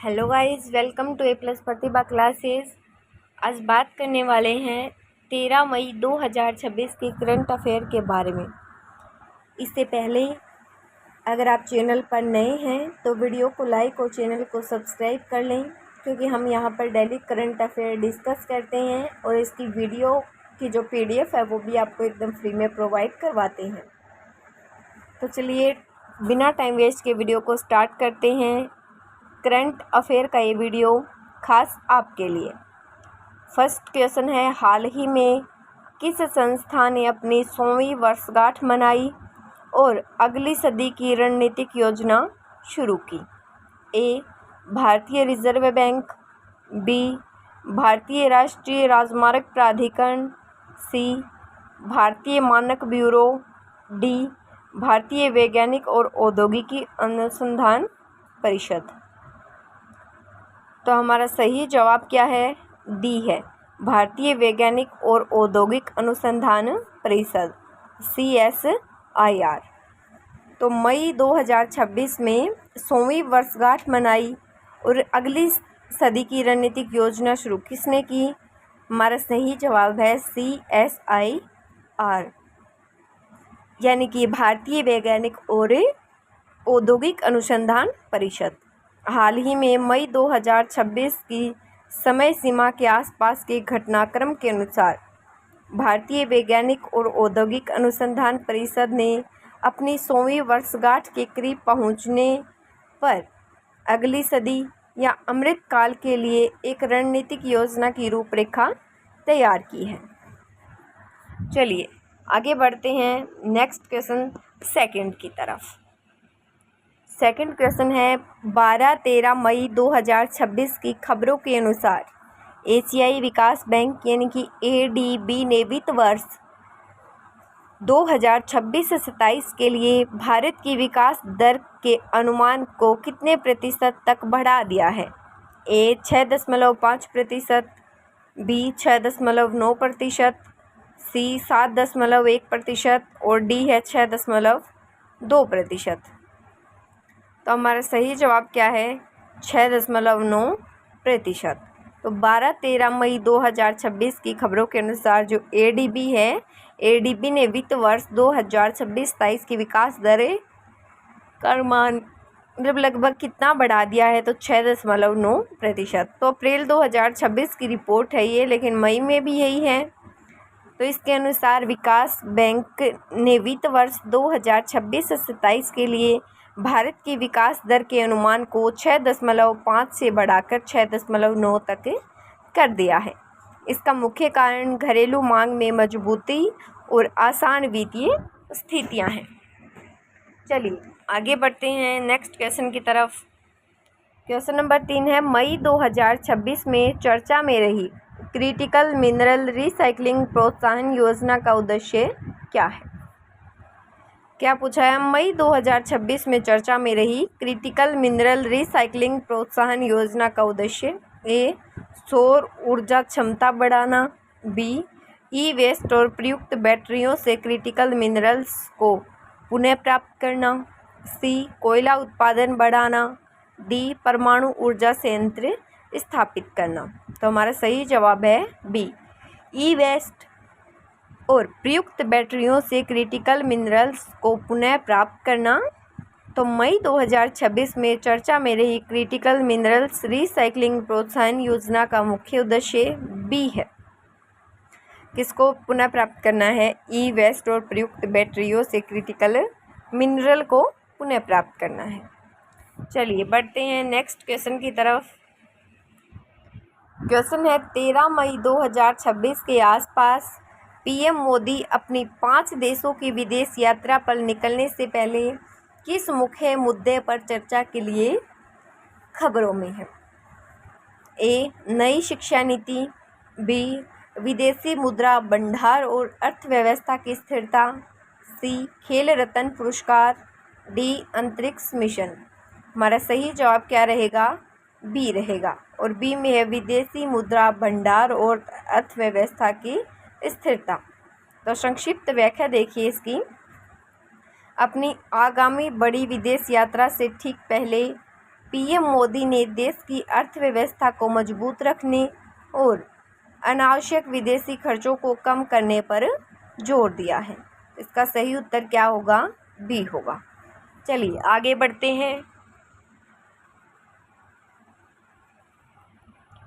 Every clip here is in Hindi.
Hello guys, welcome to A plus Pratibha classes. आज बात करने वाले हैं 13 मई 2026 के करंट अफेयर के बारे में। इससे पहले अगर आप चैनल पर नए हैं तो वीडियो को लाइक और चैनल को सब्सक्राइब कर लें, क्योंकि हम यहाँ पर डेली करंट अफेयर डिस्कस करते हैं और इसकी वीडियो की जो PDF है वो भी आपको एकदम फ्री में प्रोवाइड करवाते हैं। तो चलिए बिना टाइम वेस्ट के वीडियो को स्टार्ट करते हैं। करंट अफेयर का ये वीडियो खास आपके लिए। फर्स्ट क्वेश्चन है, हाल ही में किस संस्था ने अपनी 100वीं वर्षगांठ मनाई और अगली सदी की रणनीतिक योजना शुरू की? ए, भारतीय रिजर्व बैंक, बी, भारतीय राष्ट्रीय राजमार्ग प्राधिकरण, सी, भारतीय मानक ब्यूरो, डी, भारतीय वैज्ञानिक और औद्योगिकी अनुसंधान परिषद। तो हमारा सही जवाब क्या है? डी है, भारतीय वैज्ञानिक और औद्योगिक अनुसंधान परिषद, CSIR। तो मई 2026 में 100वीं वर्षगांठ मनाई और अगली सदी की रणनीतिक योजना शुरू किसने की? हमारा सही जवाब है CSIR, यानी कि भारतीय वैज्ञानिक और औद्योगिक अनुसंधान परिषद। हाल ही में मई 2026 की समय सीमा के आसपास के घटनाक्रम के अनुसार भारतीय वैज्ञानिक और औद्योगिक अनुसंधान परिषद ने अपनी 100वीं वर्षगांठ के करीब पहुंचने पर अगली सदी या अमृत काल के लिए एक रणनीतिक योजना की रूपरेखा तैयार की है। चलिए आगे बढ़ते हैं नेक्स्ट क्वेश्चन सेकंड की तरफ। सेकंड क्वेश्चन है, 12-13 मई 2026 की खबरों के अनुसार एशियाई विकास बैंक यानी कि ADB ने वित्त वर्ष 2026-27 के लिए भारत की विकास दर के अनुमान को कितने प्रतिशत तक बढ़ा दिया है? ए 6.5%, बी 6.9%, सी 7.1% और डी है 6.2%। तो हमारा सही जवाब क्या है? 6.9%। तो 12-13 मई 2026 की खबरों के अनुसार जो ADB है, ADB ने वित्त वर्ष 2026-27 की विकास दर का अनुमान लगभग कितना बढ़ा दिया है? तो 6.9%। तो अप्रैल 2026 की रिपोर्ट है ये, लेकिन मई में भी यही है। तो इसके अनुसार विकास बैंक ने वित्त वर्ष 2026-27 के लिए भारत की विकास दर के अनुमान को 6.5 से बढ़ाकर 6.9 तक कर दिया है। इसका मुख्य कारण घरेलू मांग में मजबूती और आसान वित्तीय स्थितियां हैं। चलिए आगे बढ़ते हैं नेक्स्ट क्वेश्चन की तरफ। क्वेश्चन नंबर 3 है, मई 2026 में चर्चा में रही क्रिटिकल मिनरल रिसाइकलिंग प्रोत्साहन योजना का उद्देश्य क्या है? क्या पूछा है? मई 2026 में चर्चा में रही क्रिटिकल मिनरल रिसाइकलिंग प्रोत्साहन योजना का उद्देश्य ए सौर ऊर्जा क्षमता बढ़ाना, बी ई वेस्ट और प्रयुक्त बैटरियों से क्रिटिकल मिनरल्स को पुनः प्राप्त करना, सी कोयला उत्पादन बढ़ाना, डी परमाणु ऊर्जा संयंत्र स्थापित करना। तो हमारा सही जवाब है बी ई वेस्ट और प्रयुक्त बैटरियों से क्रिटिकल मिनरल्स को पुनः प्राप्त करना। तो मई 2026 में चर्चा में रही क्रिटिकल मिनरल्स रिसाइकलिंग प्रोत्साहन योजना का मुख्य उद्देश्य बी है। किसको पुनः प्राप्त करना है? ई वेस्ट और प्रयुक्त बैटरियों से क्रिटिकल मिनरल को पुनः प्राप्त करना है। चलिए बढ़ते हैं नेक्स्ट क्वेश्चन की तरफ। क्वेश्चन है, 13 मई 2026 के आसपास PM मोदी अपनी 5 देशों की विदेश यात्रा पर निकलने से पहले किस मुख्य मुद्दे पर चर्चा के लिए खबरों में है? ए नई शिक्षा नीति, बी विदेशी मुद्रा भंडार और अर्थव्यवस्था की स्थिरता, सी खेल रत्न पुरस्कार, डी अंतरिक्ष मिशन। हमारा सही जवाब क्या रहेगा? बी रहेगा, और बी में है विदेशी मुद्रा भंडार और अर्थव्यवस्था की स्थिरता। तो संक्षिप्त व्याख्या देखिए इसकी। अपनी आगामी बड़ी विदेश यात्रा से ठीक पहले पीएम मोदी ने देश की अर्थव्यवस्था को मजबूत रखने और अनावश्यक विदेशी खर्चों को कम करने पर जोर दिया है। इसका सही उत्तर क्या होगा? बी होगा। चलिए आगे बढ़ते हैं।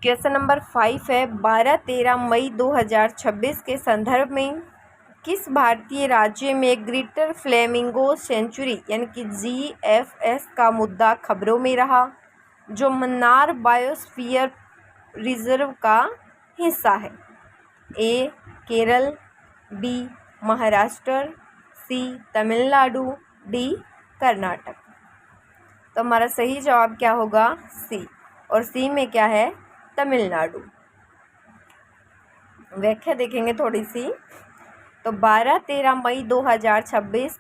क्वेश्चन नंबर 5 है 12-13 मई 2026 के संदर्भ में किस भारतीय राज्य में ग्रेटर फ्लेमिंगो सेंचुरी यानी कि GFS का मुद्दा खबरों में रहा, जो मन्नार बायोस्फीयर रिजर्व का हिस्सा है? ए केरल, बी महाराष्ट्र, सी तमिलनाडु, डी कर्नाटक। तो हमारा सही जवाब क्या होगा? सी। और सी में क्या है? तमिलनाडु। व्याख्या देखेंगे थोड़ी सी। तो 12-13 मई 2026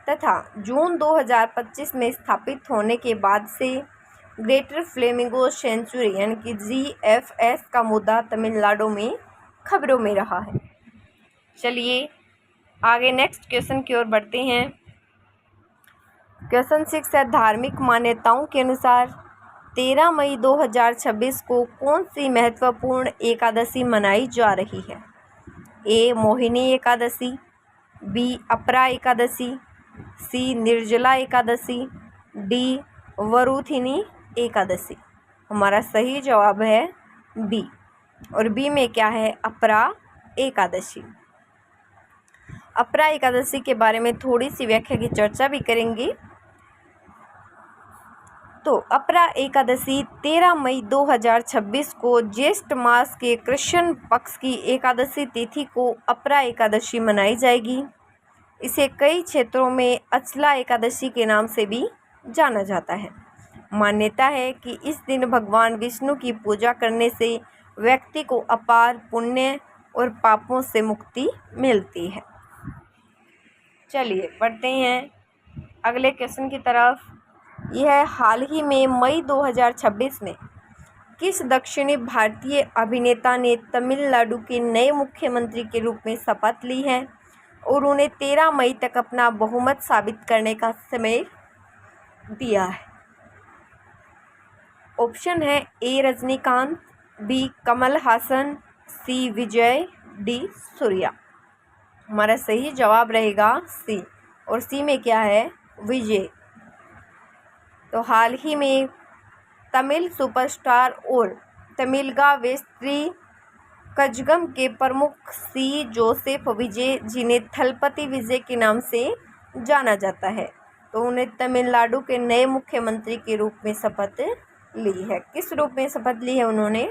तथा जून 2025 में स्थापित होने के बाद से ग्रेटर फ्लेमिंगो सेंचुरी यानी कि GFS का मुद्दा तमिलनाडु में खबरों में रहा है। चलिए आगे नेक्स्ट क्वेश्चन की ओर बढ़ते हैं। क्वेश्चन 6 है धार्मिक मान्यताओं के अनुसार 13 मई 2026 को कौन सी महत्वपूर्ण एकादशी मनाई जा रही है? ए मोहिनी एकादशी, बी अपरा एकादशी, सी निर्जला एकादशी, डी वरुथिनी एकादशी। हमारा सही जवाब है बी। और बी में क्या है? अपरा एकादशी। अपरा एकादशी के बारे में थोड़ी सी व्याख्या की चर्चा भी करेंगे। तो अपरा एकादशी 13 मई 2026 को ज्येष्ठ मास के कृष्ण पक्ष की एकादशी तिथि को अपरा एकादशी मनाई जाएगी। इसे कई क्षेत्रों में अचला एकादशी के नाम से भी जाना जाता है। मान्यता है कि इस दिन भगवान विष्णु की पूजा करने से व्यक्ति को अपार पुण्य और पापों से मुक्ति मिलती है। चलिए बढ़ते हैं अगले क्वेश्चन की तरफ। यह हाल ही में मई 2026 में किस दक्षिणी भारतीय अभिनेता ने तमिलनाडु के नए मुख्यमंत्री के रूप में शपथ ली है और उन्हें 13 मई तक अपना बहुमत साबित करने का समय दिया है? ऑप्शन है ए रजनीकांत, बी कमल हासन, सी विजय, डी सूर्या। हमारा सही जवाब रहेगा सी। और सी में क्या है? विजय। तो हाल ही में तमिल सुपरस्टार और तमिलगा वेस्ट्री कजगम के प्रमुख सी जोसेफ विजय, जिन्हें थलपति विजय के नाम से जाना जाता है, तो उन्हें तमिलनाडु के नए मुख्यमंत्री के रूप में शपथ ली है। किस रूप में शपथ ली है उन्होंने?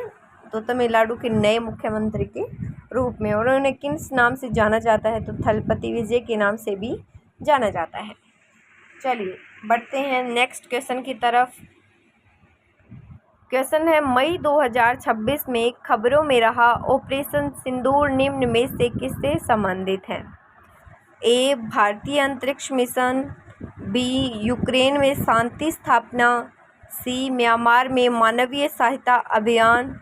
तो तमिलनाडु के नए मुख्यमंत्री के रूप में। और उन्हें किस नाम से जाना जाता है? तो थलपति विजय के नाम से भी जाना जाता है। चलिए बढ़ते हैं नेक्स्ट क्वेश्चन की तरफ। क्वेश्चन है मई 2026 में खबरों में रहा ऑपरेशन सिंदूर निम्न में से किससे संबंधित है? ए भारतीय अंतरिक्ष मिशन, बी यूक्रेन में शांति स्थापना, सी म्यांमार में मानवीय सहायता अभियान,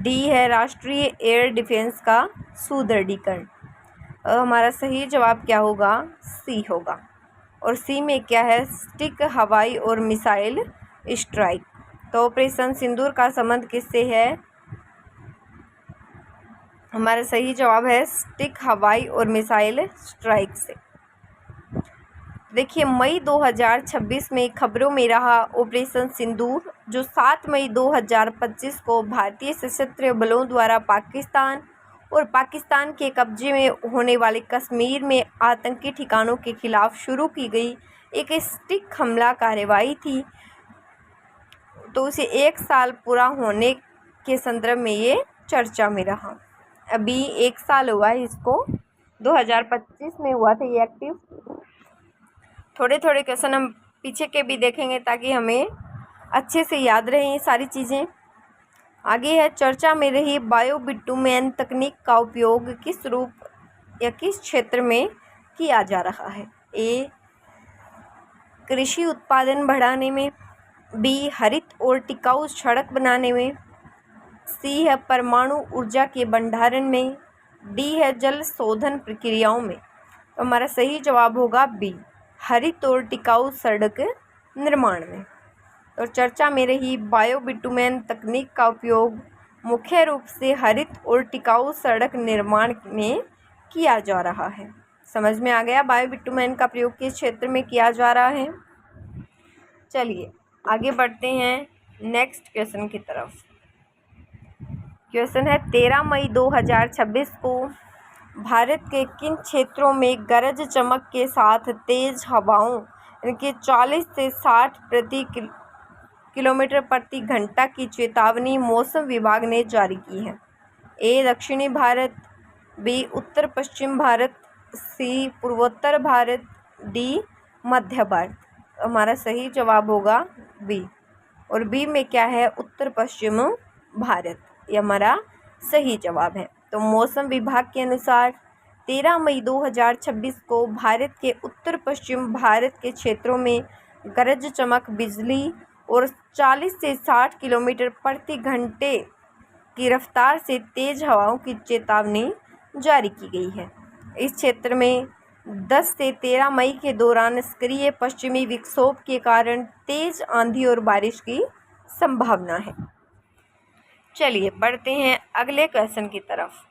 डी है राष्ट्रीय एयर डिफेंस का सुदृढ़ीकरण। हमारा सही जवाब क्या होगा? सी होगा। और सी में क्या है? स्टिक हवाई और मिसाइल स्ट्राइक। तो ऑपरेशन सिंदूर का संबंध किससे है? हमारा सही जवाब है स्टिक हवाई और मिसाइल स्ट्राइक से। देखिए मई 2026 में खबरों में रहा ऑपरेशन सिंदूर, जो 7 मई 2025 को भारतीय सशस्त्र बलों द्वारा पाकिस्तान और पाकिस्तान के कब्जे में होने वाले कश्मीर में आतंकी ठिकानों के खिलाफ शुरू की गई एक स्टिक हमला कार्रवाई थी। तो उसे 1 साल पूरा होने के संदर्भ में ये चर्चा में रहा। अभी 1 साल हुआ है इसको, 2025 में हुआ था ये एक्टिव। थोड़े थोड़े क्वेश्चन हम पीछे के भी देखेंगे ताकि हमें अच्छे से याद रहें ये सारी चीज़ें। आगे है चर्चा में रही बायोबिटुमेन तकनीक का उपयोग किस रूप या किस क्षेत्र में किया जा रहा है? ए कृषि उत्पादन बढ़ाने में, बी हरित और टिकाऊ सड़क बनाने में, सी है परमाणु ऊर्जा के भंडारण में, डी है जल शोधन प्रक्रियाओं में। तो हमारा सही जवाब होगा बी हरित और टिकाऊ सड़क निर्माण में। और चर्चा में रही बायोबिटुमेन तकनीक का उपयोग मुख्य रूप से हरित और टिकाऊ सड़क निर्माण में किया जा रहा है। समझ में आ गया बायोबिटुमेन का प्रयोग किस क्षेत्र में किया जा रहा है। चलिए आगे बढ़ते हैं नेक्स्ट क्वेश्चन की तरफ। क्वेश्चन है 13 मई 2026 को भारत के किन क्षेत्रों में गरज चमक के साथ तेज हवाओं यानी कि 40 से 60 प्रति किलोमीटर प्रति घंटा की चेतावनी मौसम विभाग ने जारी की है। ए दक्षिणी भारत, बी उत्तर पश्चिम भारत, सी पूर्वोत्तर भारत, डी मध्य भारत। हमारा सही जवाब होगा बी। और बी में क्या है, उत्तर पश्चिम भारत, ये हमारा सही जवाब है। तो मौसम विभाग के अनुसार 13 मई 2026 को भारत के उत्तर पश्चिम भारत के क्षेत्रों में गरज चमक बिजली और 40 से 60 किलोमीटर प्रति घंटे की रफ्तार से तेज हवाओं की चेतावनी जारी की गई है। इस क्षेत्र में 10 से 13 मई के दौरान सक्रिय पश्चिमी विक्षोभ के कारण तेज आंधी और बारिश की संभावना है। चलिए बढ़ते हैं अगले क्वेश्चन की तरफ।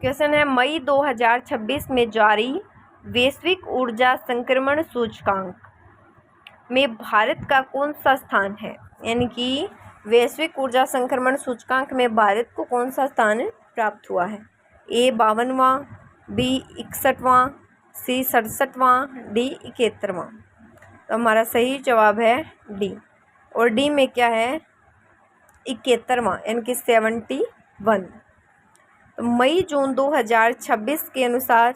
क्वेश्चन है मई 2026 में जारी वैश्विक ऊर्जा संक्रमण सूचकांक में भारत का कौन सा स्थान है। यानी कि वैश्विक ऊर्जा संक्रमण सूचकांक में भारत को कौन सा स्थान प्राप्त हुआ है। ए 52वां, बी 61वां, सी 67वां, डी 71वां। तो हमारा सही जवाब है डी। और डी में क्या है, 71वां यानी कि 71। तो मई जून 2026 के अनुसार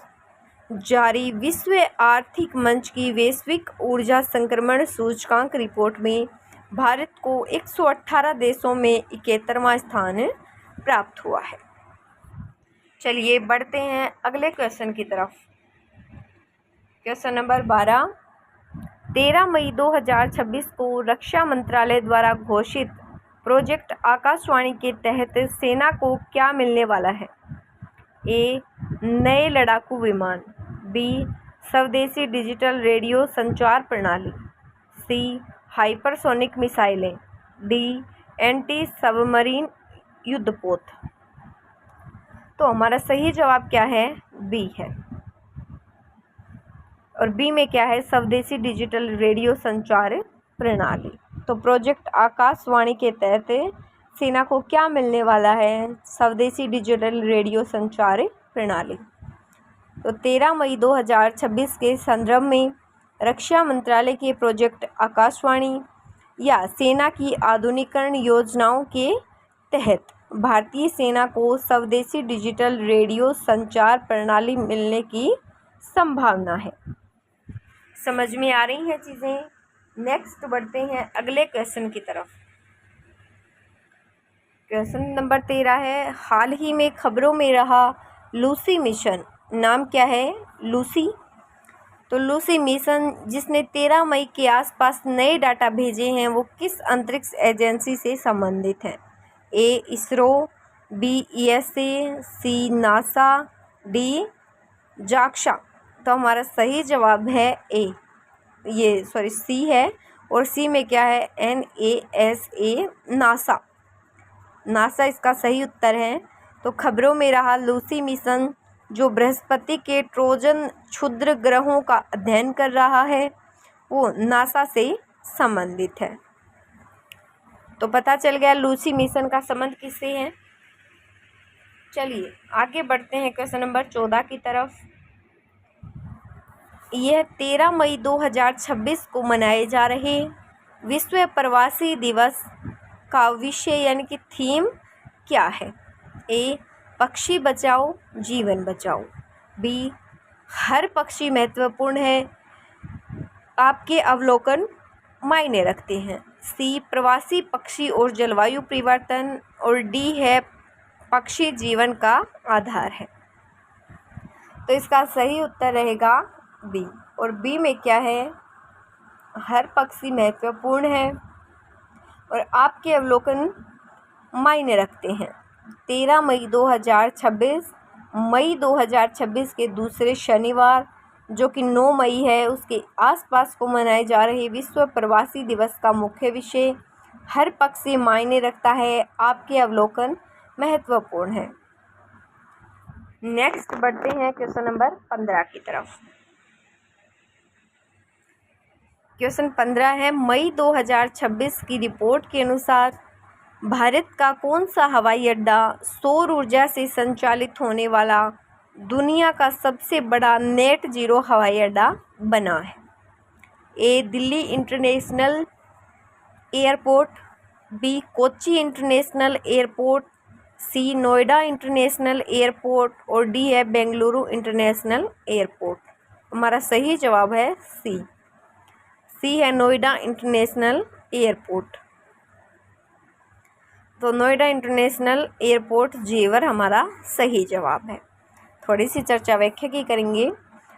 जारी विश्व आर्थिक मंच की वैश्विक ऊर्जा संक्रमण सूचकांक रिपोर्ट में भारत को 118 देशों में 71वां स्थान प्राप्त हुआ है। चलिए बढ़ते हैं अगले क्वेश्चन की तरफ। Question number 12। 13 मई 2026 को रक्षा मंत्रालय द्वारा घोषित प्रोजेक्ट आकाशवाणी के तहत सेना को क्या मिलने वाला है। ए नए लड़ाकू विमान, बी स्वदेशी डिजिटल रेडियो संचार प्रणाली, सी हाइपरसोनिक मिसाइलें, डी एंटी सबमरीन युद्धपोत। तो हमारा सही जवाब क्या है, बी है। और बी में क्या है, स्वदेशी डिजिटल रेडियो संचार प्रणाली। तो प्रोजेक्ट आकाशवाणी के तहत सेना को क्या मिलने वाला है, स्वदेशी डिजिटल रेडियो संचार प्रणाली। तो 13 मई 2026 के संदर्भ में रक्षा मंत्रालय के प्रोजेक्ट आकाशवाणी या सेना की आधुनिकीकरण योजनाओं के तहत भारतीय सेना को स्वदेशी डिजिटल रेडियो संचार प्रणाली मिलने की संभावना है। समझ में आ रही हैं चीज़ें। नेक्स्ट बढ़ते हैं अगले क्वेश्चन की तरफ। क्वेश्चन नंबर 13 है, हाल ही में खबरों में रहा लूसी मिशन, नाम क्या है, लूसी। तो लूसी मिशन जिसने 13 मई के आसपास नए डाटा भेजे हैं वो किस अंतरिक्ष एजेंसी से संबंधित है। ए इसरो, बी ईएसए, सी नासा, डी जाक्सा। तो हमारा सही जवाब है ए, सी है। और सी में क्या है, NASA, नासा इसका सही उत्तर है। तो खबरों में रहा लूसी मिशन जो बृहस्पति के ट्रोजन क्षुद्र ग्रहों का अध्ययन कर रहा है वो नासा से संबंधित है। तो पता चल गया लूसी मिशन का संबंध किससे है। चलिए आगे बढ़ते हैं क्वेश्चन नंबर 14 की तरफ। यह 13 मई 2026 को मनाए जा रहे विश्व प्रवासी दिवस का विषय यानी कि थीम क्या है। ए पक्षी बचाओ जीवन बचाओ, बी हर पक्षी महत्वपूर्ण है, आपके अवलोकन मायने रखते हैं, सी प्रवासी पक्षी और जलवायु परिवर्तन, और डी है पक्षी जीवन का आधार है। तो इसका सही उत्तर रहेगा बी। और बी में क्या है, हर पक्षी महत्वपूर्ण है और आपके अवलोकन मायने रखते हैं। 13 मई 2026 के दूसरे शनिवार जो कि 9 मई है, उसके आसपास को मनाए जा रहे विश्व प्रवासी दिवस का मुख्य विषय हर पक्ष से मायने रखता है। आपके अवलोकन महत्वपूर्ण है। नेक्स्ट बढ़ते हैं क्वेश्चन नंबर 15 की तरफ। क्वेश्चन 15 है, मई 2026 की रिपोर्ट के अनुसार भारत का कौन सा हवाई अड्डा सौर ऊर्जा से संचालित होने वाला दुनिया का सबसे बड़ा नेट जीरो हवाई अड्डा बना है? A Delhi international airport, B Kochi international airport, C Noida international airport और डी है बेंगलुरु इंटरनेशनल एयरपोर्ट। हमारा सही जवाब है सी है नोएडा इंटरनेशनल एयरपोर्ट। तो नोएडा इंटरनेशनल एयरपोर्ट जेवर हमारा सही जवाब है। थोड़ी सी चर्चा व्याख्या की करेंगे।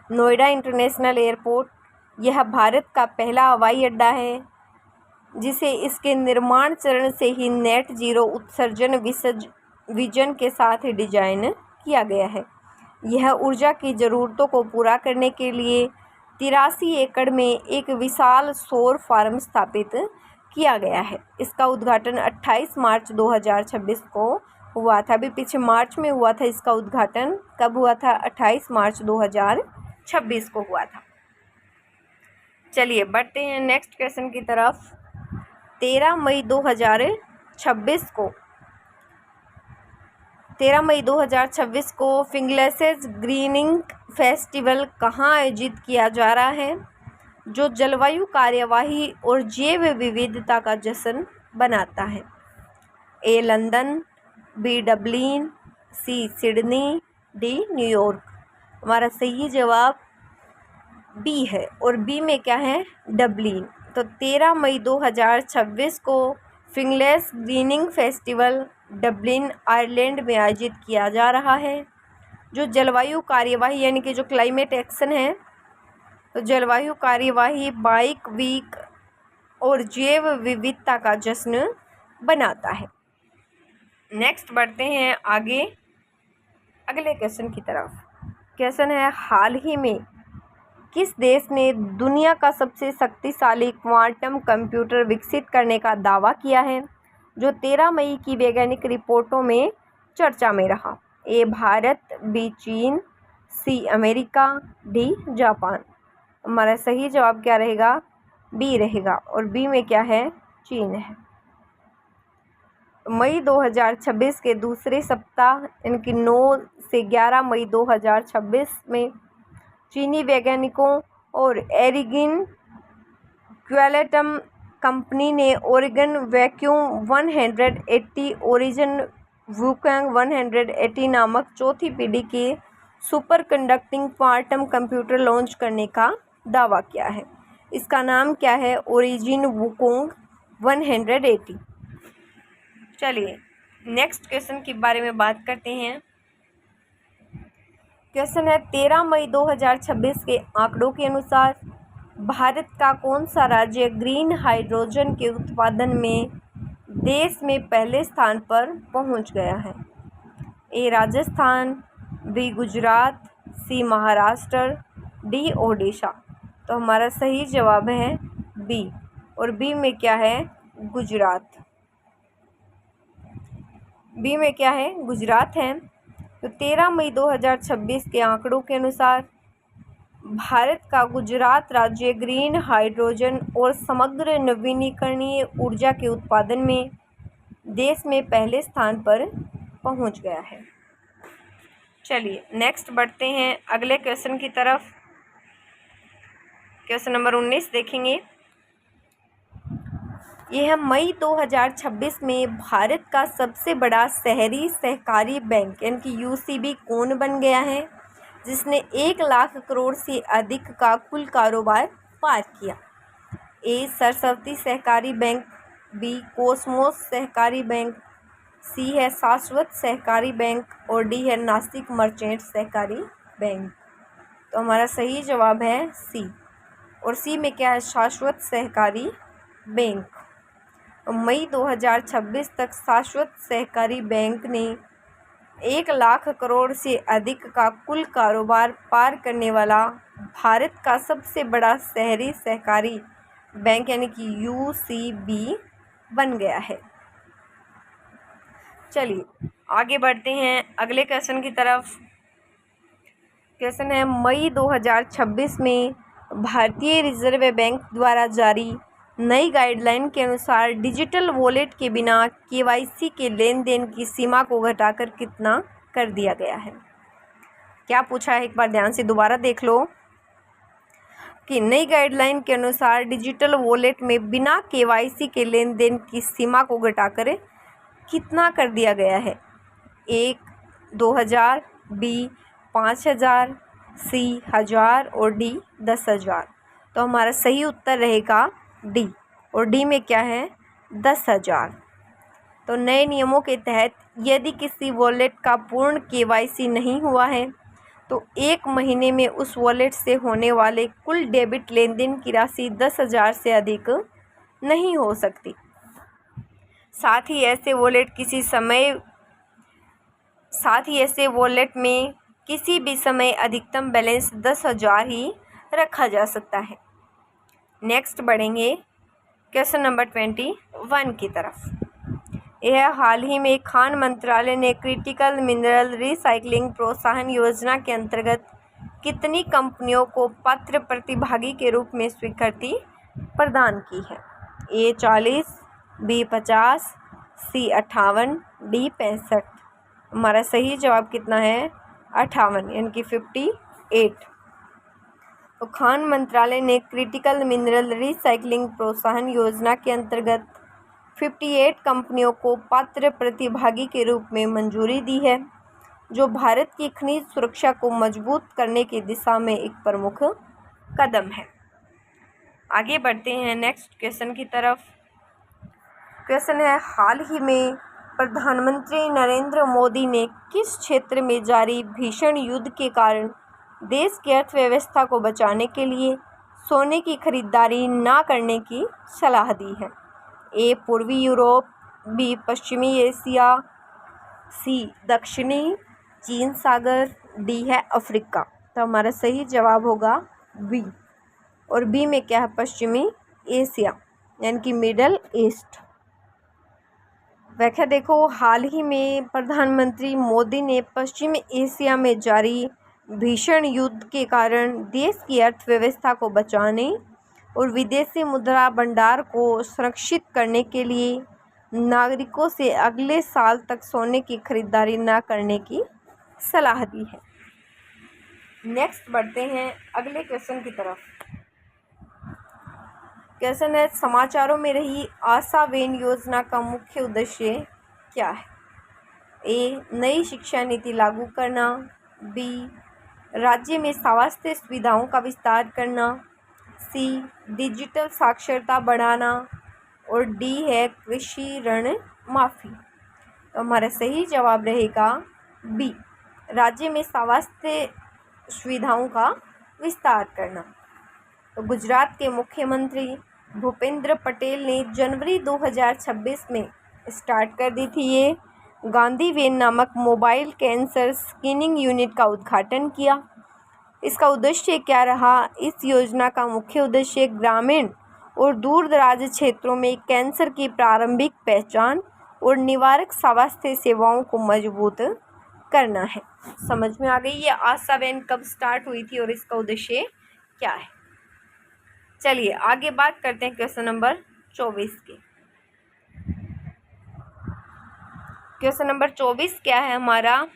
नोएडा इंटरनेशनल एयरपोर्ट यह भारत का पहला हवाई अड्डा है जिसे इसके निर्माण चरण से ही नेट जीरो उत्सर्जन विजन के साथ डिजाइन किया गया है। यह ऊर्जा की ज़रूरतों को पूरा करने के लिए 83 एकड़ में एक विशाल सौर फार्म स्थापित किया गया है। इसका उद्घाटन 28 मार्च 2026 को हुआ था। अभी पीछे मार्च में हुआ था। इसका उद्घाटन कब हुआ था? 28 मार्च 2026 को हुआ था। चलिए बढ़ते हैं नेक्स्ट क्वेश्चन की तरफ। 13 मई 2026 को फिंगलेसेस ग्रीनिंग फेस्टिवल कहाँ आयोजित किया जा रहा है, जो जलवायु कार्यवाही और जैव विविधता का जश्न बनाता है? ए लंदन, बी डबलिन, सी सिडनी, डी न्यूयॉर्क। हमारा सही जवाब बी है और बी में क्या है? डबलिन। तो 13 मई 2026 को फिंगलेस ग्रीनिंग फेस्टिवल डबलिन आयरलैंड में आयोजित किया जा रहा है, जो जलवायु कार्यवाही यानी कि जो क्लाइमेट एक्शन है, तो जलवायु कार्यवाही, बाइक वीक और जैव विविधता का जश्न बनाता है। नेक्स्ट बढ़ते हैं आगे अगले क्वेश्चन की तरफ। क्वेश्चन है, हाल ही में किस देश ने दुनिया का सबसे शक्तिशाली क्वांटम कंप्यूटर विकसित करने का दावा किया है, जो 13 मई की वैज्ञानिक रिपोर्टों में चर्चा में रहा? ए भारत, बी चीन, सी अमेरिका, डी जापान। हमारा सही जवाब क्या रहेगा? बी रहेगा और बी में क्या है? चीन है। मई 2026 के दूसरे सप्ताह यानी कि 9 से 11 मई 2026 में चीनी वैज्ञानिकों और एरिगिन क्वालिटम कंपनी ने ओरिगन वैक्यूम 180 ओरिजिन वुकांग 180 नामक चौथी पीढ़ी के super conducting quantum computer launch करने का दावा किया है। इसका नाम क्या है? Origin Wukong 180। चलिए नेक्स्ट क्वेश्चन के बारे में बात करते हैं। क्वेश्चन है, 13 मई 2026 के आंकड़ों के अनुसार भारत का कौन सा राज्य ग्रीन हाइड्रोजन के उत्पादन में देश में पहले स्थान पर पहुंच गया है? ए राजस्थान, बी गुजरात, सी महाराष्ट्र, डी ओडिशा। तो हमारा सही जवाब है बी और बी में क्या है? गुजरात। बी में क्या है? गुजरात है। तो 13 मई 2026 के आंकड़ों के अनुसार भारत का गुजरात राज्य ग्रीन हाइड्रोजन और समग्र नवीनीकरणीय ऊर्जा के उत्पादन में देश में पहले स्थान पर पहुंच गया है। चलिए नेक्स्ट बढ़ते हैं अगले क्वेश्चन की तरफ। क्वेश्चन नंबर 19 देखेंगे। यह मई 2026 में भारत का सबसे बड़ा शहरी सहकारी बैंक यानी कि यूसीबी कौन बन गया है, जिसने 1 लाख करोड़ से अधिक का कुल कारोबार पार किया? ए सरस्वती सहकारी बैंक, बी कोसमोस सहकारी बैंक, सी है शाश्वत सहकारी बैंक और डी है नासिक मर्चेंट सहकारी बैंक। तो हमारा सही जवाब है सी और सी में क्या है? शाश्वत सहकारी बैंक। मई 2026 तक शाश्वत सहकारी बैंक ने 1 लाख करोड़ से अधिक का कुल कारोबार पार करने वाला भारत का सबसे बड़ा शहरी सहकारी बैंक यानी कि यूसीबी बन गया है। चलिए आगे बढ़ते हैं अगले क्वेश्चन की तरफ। क्वेश्चन है, मई 2026 में भारतीय रिजर्व बैंक द्वारा जारी नई गाइडलाइन के अनुसार डिजिटल वॉलेट के बिना केवाईसी के लेन देन की सीमा को घटाकर कितना कर दिया गया है। क्या पूछा है, एक बार ध्यान से दोबारा देख लो कि नई गाइडलाइन के अनुसार डिजिटल वॉलेट में बिना केवाईसी के लेन देन की सीमा को घटाकर कितना कर दिया गया है। 1,000, बी 5,000, सी 1,000 और डी 10,000। तो हमारा सही उत्तर रहेगा डी, और डी में क्या है 10,000। तो नए नियमों के तहत यदि किसी वॉलेट का पूर्ण केवाईसी नहीं हुआ है तो 1 महीने में उस वॉलेट से होने वाले कुल डेबिट लेन देन की राशि 10,000 से अधिक नहीं हो सकती। साथ ही ऐसे वॉलेट में किसी भी समय अधिकतम बैलेंस 10,000 ही रखा जा सकता है। नेक्स्ट बढ़ेंगे क्वेश्चन नंबर 21 की तरफ। यह हाल ही में खान मंत्रालय ने क्रिटिकल मिनरल रिसाइकलिंग प्रोत्साहन योजना के अंतर्गत कितनी कंपनियों को पात्र प्रतिभागी के रूप में स्वीकृति प्रदान की है। ए 40, बी 50, सी 58, डी 65। हमारा सही जवाब कितना है 58 यानी कि 58। तो खान मंत्रालय ने क्रिटिकल मिनरल रिसाइकलिंग प्रोत्साहन योजना के अंतर्गत 58 कंपनियों को पात्र प्रतिभागी के रूप में मंजूरी दी है, जो भारत की खनिज सुरक्षा को मजबूत करने की दिशा में एक प्रमुख कदम है। आगे बढ़ते हैं नेक्स्ट क्वेश्चन की तरफ। क्वेश्चन है, हाल ही में प्रधानमंत्री नरेंद्र मोदी ने किस क्षेत्र में जारी भीषण युद्ध के कारण देश की अर्थव्यवस्था को बचाने के लिए सोने की खरीदारी न करने की सलाह दी है। ए पूर्वी यूरोप, बी पश्चिमी एशिया, सी दक्षिणी चीन सागर, डी है अफ्रीका। तो हमारा सही जवाब होगा बी, और बी में क्या है पश्चिमी एशिया यानी कि मिडल ईस्ट। व्याख्या देखो, हाल ही में प्रधानमंत्री मोदी ने पश्चिमी एशिया में जारी भीषण युद्ध के कारण देश की अर्थव्यवस्था को बचाने और विदेशी मुद्रा भंडार को संरक्षित करने के लिए नागरिकों से अगले साल तक सोने की खरीदारी न करने की सलाह दी है। नेक्स्ट बढ़ते हैं अगले क्वेश्चन की तरफ। क्वेश्चन है, समाचारों में रही आशा वेन योजना का मुख्य उद्देश्य क्या है। ए नई शिक्षा नीति लागू करना, बी राज्य में स्वास्थ्य सुविधाओं का विस्तार करना, सी डिजिटल साक्षरता बढ़ाना, और डी है कृषि ऋण माफी। तो हमारा सही जवाब रहेगा बी, राज्य में स्वास्थ्य सुविधाओं का विस्तार करना। तो गुजरात के मुख्यमंत्री भूपेंद्र पटेल ने जनवरी 2026 में स्टार्ट कर दी थी ये गांधी वेन नामक मोबाइल कैंसर स्क्रीनिंग यूनिट का उद्घाटन किया। इसका उद्देश्य क्या रहा। इस योजना का मुख्य उद्देश्य ग्रामीण और दूर दराज क्षेत्रों में कैंसर की प्रारंभिक पहचान और निवारक स्वास्थ्य सेवाओं को मजबूत करना है। समझ में आ गई ये आशा वैन कब स्टार्ट हुई थी और इसका उद्देश्य क्या है। चलिए आगे बात करते हैं क्वेश्चन नंबर 24 की। क्वेश्चन नंबर 24 क्या है हमारा।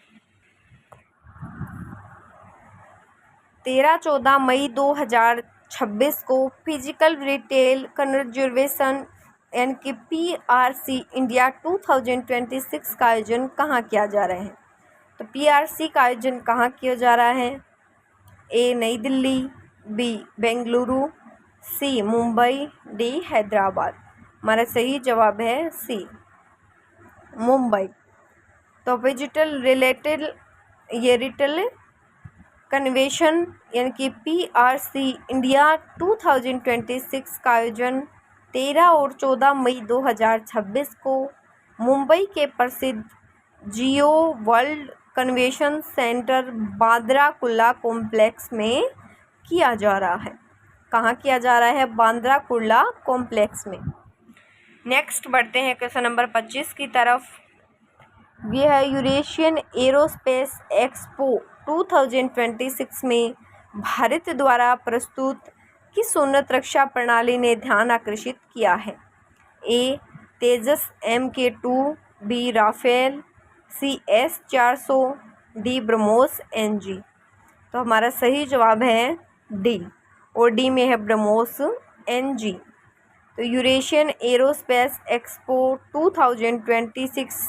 13-14 मई 2026 को फिजिकल रिटेल कन्जर्वेशन यानी कि PRC इंडिया 2026 का आयोजन कहाँ किया जा रहा है। तो PRC का आयोजन कहाँ किया जा रहा है। ए नई दिल्ली, बी बेंगलुरु, सी मुंबई, डी हैदराबाद। हमारा सही जवाब है सी मुंबई। तो डिजिटल रिटेल कन्वेंशन यानी कि PRC इंडिया 2026 का आयोजन 13 और 14 मई 2026 को मुंबई के प्रसिद्ध Jio world convention centre Bandra Kurla complex में किया जा रहा है। कहाँ किया जा रहा है? बांद्रा कुर्ला कॉम्प्लेक्स में। नेक्स्ट बढ़ते हैं क्वेश्चन नंबर 25 की तरफ। ये है यूरेशियन एरोस्पेस एक्सपो 2026 में भारत द्वारा प्रस्तुत किस उन्नत रक्षा प्रणाली ने ध्यान आकर्षित किया है? ए तेजस MK2, बी राफेल, सी S-400, डी ब्रह्मोस NG। तो हमारा सही जवाब है डी, और डी में है ब्रह्मोस NG। तो यूरेशियन एरोस्पेस एक्सपो 2026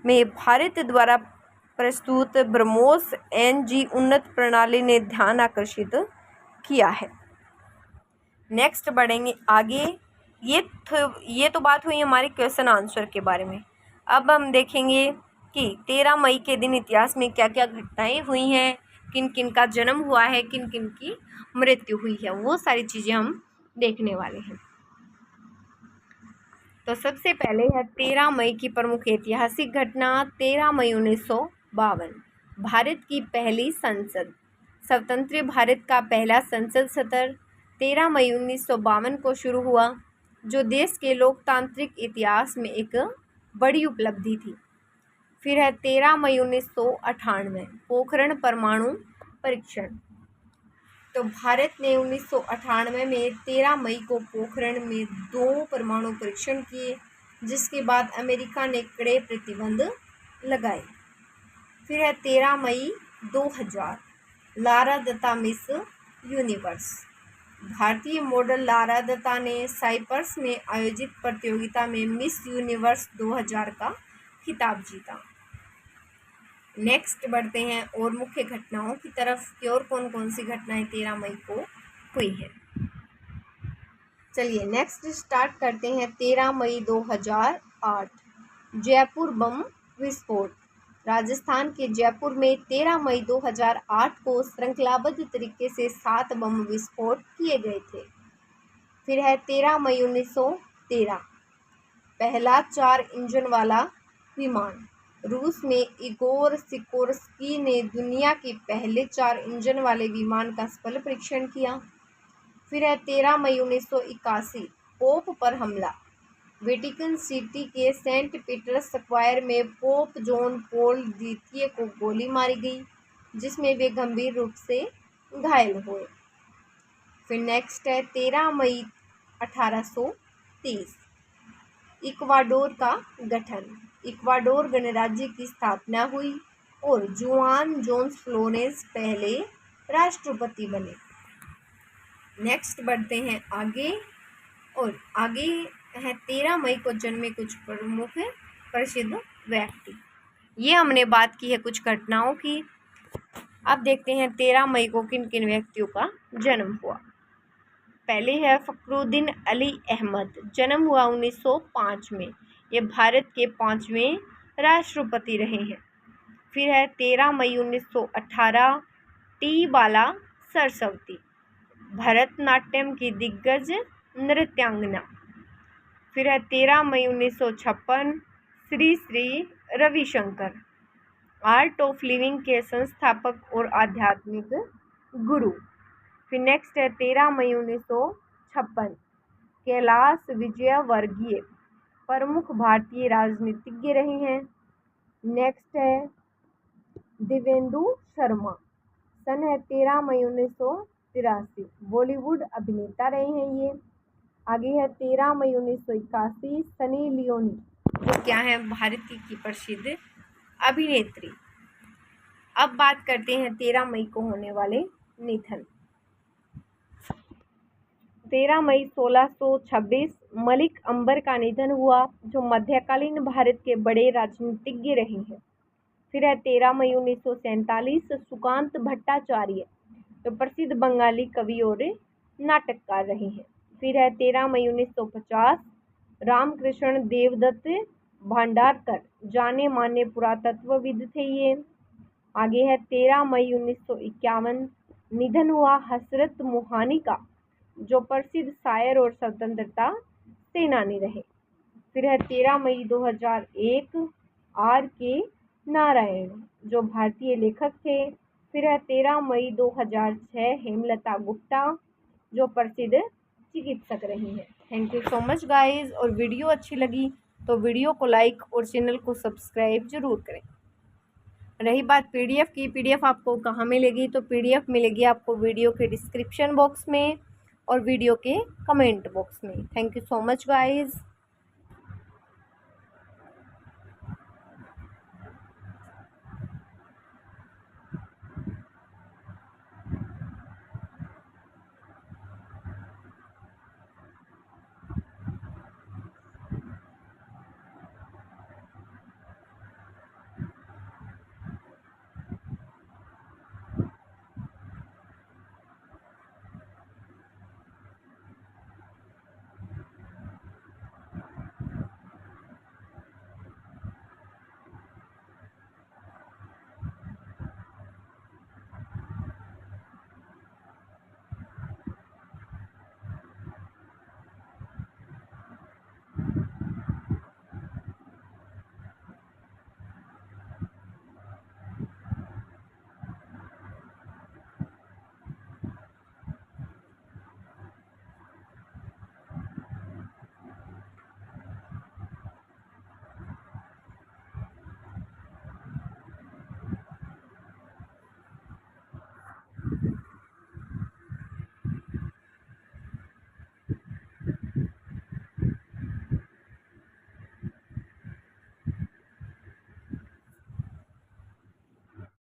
में भारत द्वारा प्रस्तुत ब्रह्मोस NG उन्नत प्रणाली ने ध्यान आकर्षित किया है। नेक्स्ट बढ़ेंगे आगे। ये तो बात हुई हमारे क्वेश्चन आंसर के बारे में। अब हम देखेंगे कि 13 मई के दिन इतिहास में क्या क्या घटनाएं हुई हैं, किन किन का जन्म हुआ है, किन किन की मृत्यु हुई है, वो सारी चीज़ें हम देखने वाले हैं। तो सबसे पहले है 13 मई की प्रमुख ऐतिहासिक घटना। 13 मई 1952 भारत की पहली संसद, स्वतंत्र भारत का पहला संसद सत्र 13 मई 1952 को शुरू हुआ, जो देश के लोकतांत्रिक इतिहास में एक बड़ी उपलब्धि थी। फिर है 13 मई 1998 पोखरण परमाणु परीक्षण। तो भारत ने 1998 में 13 मई को पोखरण में 2 परमाणु परीक्षण किए, जिसके बाद अमेरिका ने कड़े प्रतिबंध लगाए। फिर है 13 मई 2000 लारा दत्ता मिस यूनिवर्स। भारतीय मॉडल लारा दत्ता ने साइप्रस में आयोजित प्रतियोगिता में मिस यूनिवर्स 2000 का खिताब जीता। नेक्स्ट बढ़ते हैं और मुख्य घटनाओं की तरफ कि और कौन कौन सी घटनाएं 13 मई को हुई है। चलिए नेक्स्ट स्टार्ट करते हैं। 13 मई 2008 जयपुर बम विस्फोट। राजस्थान के जयपुर में 13 मई 2008 को श्रृंखलाबद्ध तरीके से 7 बम विस्फोट किए गए थे। फिर है 13 मई 1913 पहला 4 इंजन वाला विमान। रूस में इगोर सिकोर्स्की ने दुनिया के पहले 4 इंजन वाले विमान का सफल परीक्षण किया। फिर है 13 मई 1981 पोप पर हमला। वेटिकन सिटी के सेंट पीटर्स स्क्वायर में पोप जॉन पॉल द्वितीय को गोली मारी गई, जिसमें वे गंभीर रूप से घायल हुए। फिर नेक्स्ट है 13 मई 1830 इक्वाडोर का गठन। इक्वाडोर गणराज्य की स्थापना हुई और जुआन जोन्स फ्लोरेंस पहले राष्ट्रपति बने। नेक्स्ट बढ़ते हैं आगे, और आगे है 13 मई को जन्मे कुछ प्रमुख प्रसिद्ध व्यक्ति। ये हमने बात की है कुछ घटनाओं की। अब देखते हैं 13 मई को किन किन व्यक्तियों का जन्म हुआ। पहले है फखरुद्दीन अली अहमद, जन्म हुआ 1905 में। ये भारत के 5वें राष्ट्रपति रहे हैं। फिर है 13 मई 1918 टी बाला सरस्वती, भरतनाट्यम की दिग्गज नृत्यांगना। फिर है 13 मई 1956 Shri Shri Ravishankar, art of living के संस्थापक और आध्यात्मिक गुरु। फिर नेक्स्ट है 13 मई 1956 कैलाश विजयवर्गीय, प्रमुख भारतीय राजनीतिज्ञ रहे हैं। नेक्स्ट है दिव्येंदु शर्मा, सन है 13 मई 1983 बॉलीवुड अभिनेता रहे हैं ये। आगे है 13 मई 1981 सनी लियोनी, जो क्या है भारत की प्रसिद्ध अभिनेत्री। अब बात करते हैं 13 मई को होने वाले निधन। 13 मई 1626 मलिक अंबर का निधन हुआ, जो मध्यकालीन भारत के बड़े राजनीतिज्ञ रहे हैं। फिर है 13 मई 1947 सुकांत भट्टाचार्य, जो प्रसिद्ध बंगाली कवि और नाटककार रहे हैं। फिर है 13 मई 1950 रामकृष्ण देवदत्त भांडारकर, जाने माने पुरातत्वविद थे ये। आगे है 13 मई 1951 निधन हुआ हसरत मोहानी का, जो प्रसिद्ध शायर और स्वतंत्रता सेनानी रहे। फिर है 13 मई 2001 R.K. नारायण, जो भारतीय लेखक थे। फिर है 13 मई 2006 हेमलता गुप्ता, जो प्रसिद्ध चिकित्सक रही हैं। Thank you so much guys. और वीडियो अच्छी लगी तो वीडियो को लाइक और चैनल को सब्सक्राइब जरूर करें। रही बात पीडीएफ की, पीडीएफ आपको कहाँ मिलेगी, तो पीडीएफ मिलेगी आपको वीडियो के डिस्क्रिप्शन बॉक्स में और वीडियो के कमेंट बॉक्स में। Thank you so much guys.